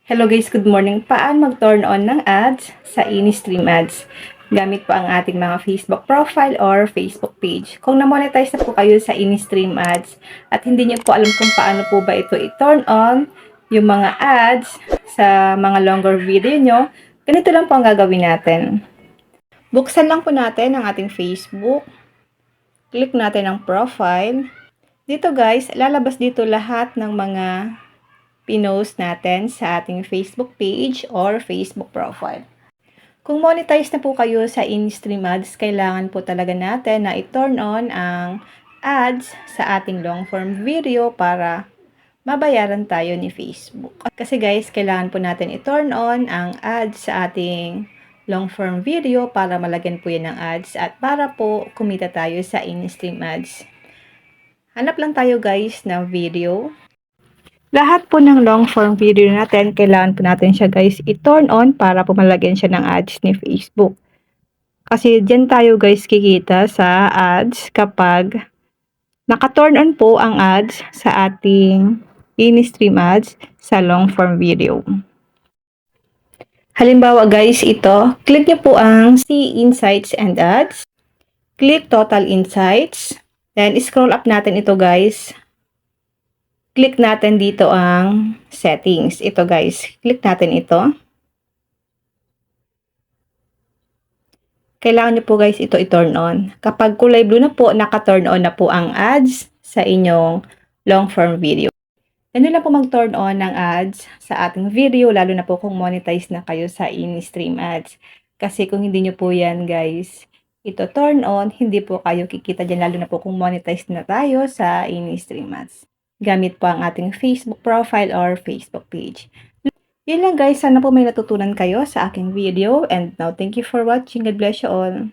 Hello guys, good morning. Paano mag-turn on ng ads sa InStream Ads? Gamit po ang ating mga Facebook profile or Facebook page. Kung na-monetize na po kayo sa InStream Ads at hindi niyo po alam kung paano po ba ito i-turn on yung mga ads sa mga longer video nyo, ganito lang po ang gagawin natin. Buksan lang po natin ang ating Facebook. Click natin ang profile. Dito guys, lalabas dito lahat ng mga pinost natin sa ating Facebook page or Facebook profile. Kung monetize na po kayo sa InStream Ads, kailangan po talaga natin na i-turn on ang ads sa ating long form video para mabayaran tayo ni Facebook. Kasi guys, kailangan po natin i-turn on ang ads sa ating long form video para malagyan po yan ng ads at para po kumita tayo sa InStream Ads. Hanap lang tayo guys ng video. Lahat po ng long form video natin, kailangan po natin siya guys i-turn on para po malagyan siya ng ads ni Facebook. Kasi dyan tayo guys kikita sa ads kapag naka-turn on po ang ads sa ating InStream Ads sa long form video. Halimbawa guys, ito, click nyo po ang See Insights and Ads. Click Total Insights. Then scroll up natin ito guys. Click natin dito ang settings. Ito guys, click natin ito. Kailangan nyo po guys ito i-turn on. Kapag kulay blue na po, naka-turn on na po ang ads sa inyong long form video. Ganun lang po mag-turn on ng ads sa ating video, lalo na po kung monetize na kayo sa InStream Ads. Kasi kung hindi nyo po yan guys, ito turn on, hindi po kayo kikita dyan, lalo na po kung monetize na tayo sa InStream Ads. Gamit po ang ating Facebook profile or Facebook page. Yun lang guys, sana po may natutunan kayo sa aking video. And now, thank you for watching. God bless you all.